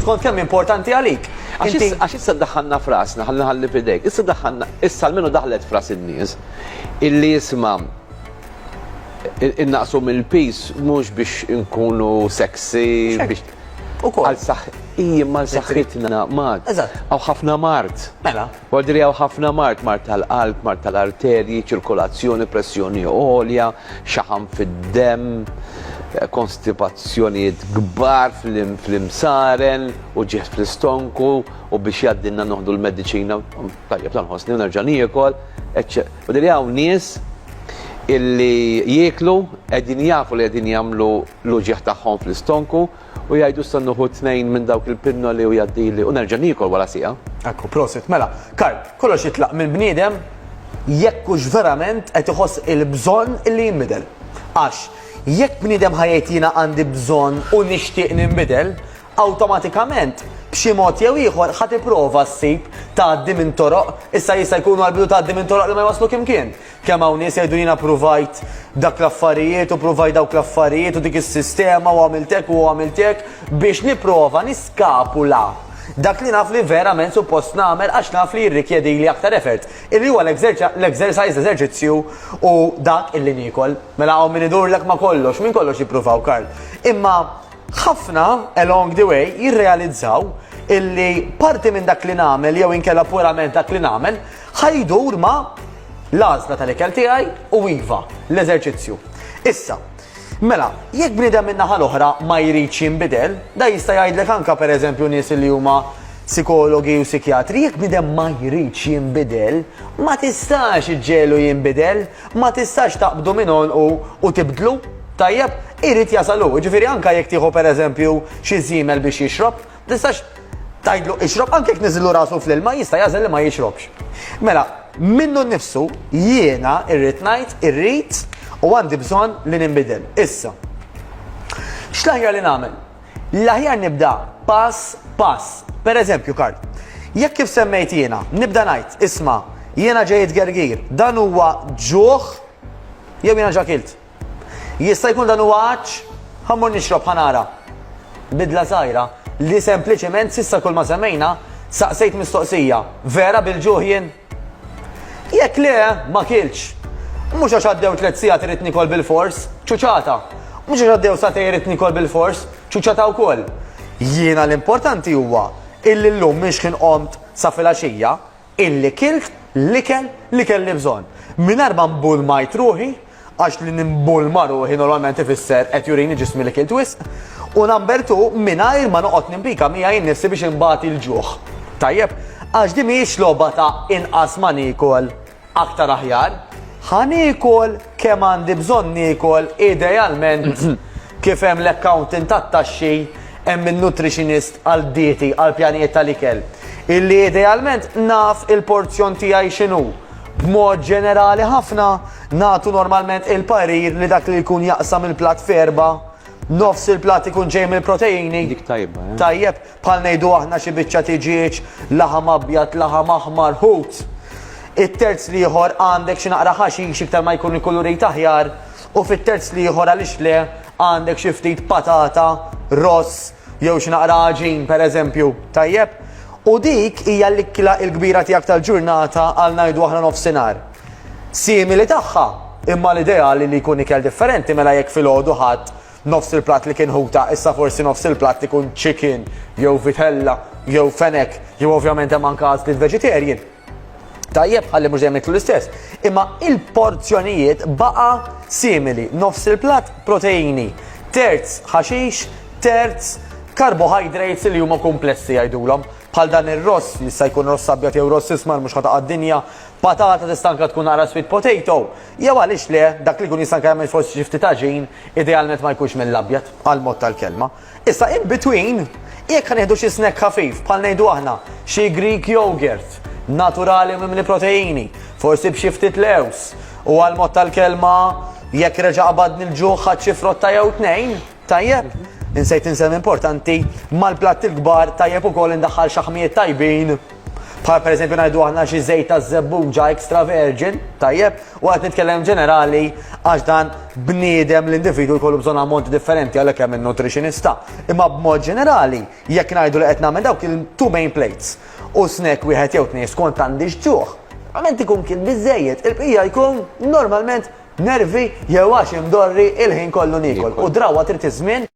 skont kemm importanti għalik. Għax issa daħħalna frasna, ħalli fidejk, issa daħħalna, issa almenu daħlet fras in-nies illi jisma' innaqsu mill-pis mhux biex inkunu sexy biex mal-saħħitna mart. Għaw ħafna mart. Mela. Għadri għaw ħafna mart tal-qalb, mart tal-arterji, ċirkolazzjoni, pressjoni għolja, xaħam fid-dem, konstipazzjonijiet gbar fl-imsaren u ġieħ fl-istonku u biex jaddinna noħdu l-medicina, tajjeb tal-ħosni u nerġa' niekol, għadri għaw nies illi jieklu, għedin jafu li għedin jamlu l-ġieħ tagħhom fl-istonku u jgħidu stannuħu t-nejn minn dawk il-pinnoli u jaddili u nerġa' niekol wara sija. Ekku, prosit, mela. Karl, kollox jitlaq minn bniedem jekkux verament qed iħoss il-bżonn illi jinbidel. Għax, jekk bniedem ħajjejt jiena għandi bżonn u nixtieq ninbidel, awtomatikament b'xi mod jew ieħor ħadd ipprova ssib tgħaddi minn toroq, issa jista' jkunu għall-bidu tgħaddi minn toroq li ma jwaslu kimkien. Kemm hawn nies jgħidu jiena provajt dak l-affarijiet u provajt dawk l-affarijiet u dik is-sistema u għamilt hekk u għamilt hekk biex nipprova niskapula dak li naf li verament suppost nagħmel għax naf li jirrikjedi li aktar effort. Illi huwa l-exercise eżerċizzju u dak illi niekol. Mela hawn min idurlek ma kollox, min kollox jippruvaw Karl. Imma ħafna along the way jirrealizzaw illi parti minn dak li nagħmel jew inkella purament dak li nagħmel ħajdur ma l-għażla tal-ikel tiegħi u iva l-eżerċizzju. Issa, mela, jekk bniedem min naħa l-oħra ma jridx jinbidel, da jista' jgħidlek anke pereżempju nies li huma psikologi u psikjatri, jekk bniedem ma jridx jinbidel, ma tistax iġġielu jinbidel, ma tistax taqbdu minn u tibdlu. Tajjeb, irid jasalu. Ġifieri anke jekk tieħu pereżempju xi żiemel biex jixrob, tistax tgħidlu ixrob anke jekk niżillu rasu fl-ilma jista' jażel li ma jixrobx. Mela, minnu nnifsu jiena irrid ngħid irrid u għandi bżonn li ninbidel. Issa. X'l-aħjar li nagħmel? L-aħjar nibda pass pass. Pereżempju, Karl, jekk kif semmejt jiena, nibda ngħid, isma' jiena ġejjed gergir, dan huwa ġuħ jew jiena ġakilt. Jista' jkun dan huwa għaġġ, ħammur nixrob ħanara. Bidla żgħira li sempliċement sissa kull ma semmejna saqsejt mistoqsija. Vera bil-ġuħ jien? Jekk le ma kilx. Mhux għax għaddew 3 sigħat irid nikol bil-fors, ċuċata. Mhux għax għaddew satej irid nikol bil-fors, ċuċata wkoll. Jiena l-importanti huwa illi llum mhix kien qomt sa filgħaxija, illi kilt l-ikel li kelli bżonn. Mingħajr ma mbulmajt ruħi, għax li nimbulma ruħi normalment ifisser qed jurini ġismi li kilt wisq, u number 2 mingħajr ma noqgħod nimpika miegħi nnifsi biex imbagħti l-ġuħ. Tajjeb, għax di mhijiex logħba ta' inqas ma niekol aktar aħjar, ħanikol kemm għandi bżonn niekol idealment kif hemm l-accountant tat-taxxi hemm il-nutritionist għal dieti għal pjanijiet tal-ikel. Illi idealment naf il-porzjon tiegħi x'inhu. B'mod ġenerali ħafna nagħtu normalment il-parir li dak li jkun jaqsam il-platt f'erba', nofs il-platt ikun ġej mill-proteini. Dik tajba. Tajjeb, bħal ngħidu aħna xi biċċa tiġiġ, laħam abjad, laħam aħmar, ħut. It-terz li ieħor għandek xi naqra ħaxix iktar ma jkun il-kulurit aħjar, u fit-terz li ieħor għaliex le għandek xi ftit patata, ross, jew xi naqra ħaġin pereżempju. Tajjeb? U dik hija l-ikla l-kbira tiegħek tal-ġurnata għal ngħidu aħna nofsinhar. Simili tagħha, imma l-ideali li jkun ikel differenti mela jekk filgħodu ħadd nofs il-platt li kien ħuta, issa forsi nofs il-platt ikun chicken, jew vitella, jew fenek, jew ovvjament hemm anke għażliet vegetarian. Tajjeb ħalli mhux dejjem niklu l-istess. Imma il-porzjonijiet baqa' simili, nofs il-platt proteini, terz ħaxix, terz carbohydrates li huma komplessi jgħidulhom. Bħal dan ir-ross, jista' jkun ross abjad jew ross ismar mhux ħataqa' d-dinja, patata tista' anke tkun ara sweet potato. Jew għaliex le, dak li jkun jista' anke jagħmel forsi xi ftit ħaġin, idealment ma jkunx mill-abjad għal mod tal-kelma. Issa in between, jekk ħanieħdu xi snack ħafif bħal ngħidu aħna, xi Greek yogurt, naturali mimli proteini, forsi b'xi ftit lews, u għal mod tal-kelma jekk reġa' qabadni l-ġuħ ħadd xi frotta jew tnejn, tajjeb. Insejt insem importanti mal-platt il-kbar tajjeb ukoll indaħħal xaħmijiet tajbin Bħal per eżempju ngħidu aħna xi żejt ta' żebbuġa extra virgin, tajjeb, u qed nitkellem ġenerali għax dan bniedem l-individu jkollu bżonn ammonti differenti għalhekk hemm in-nutritionista. Imma b'mod ġenerali, jekk ngħidu li qed nagħmel dawk il-two main plates u snack wieħed jew tnejn skont għandi xġuħ, għament ikun kien biżejjed, il-bqija jkun normalment nervi jew għax imdorri il-ħin kollu nikol. U drawa trid iż-żmien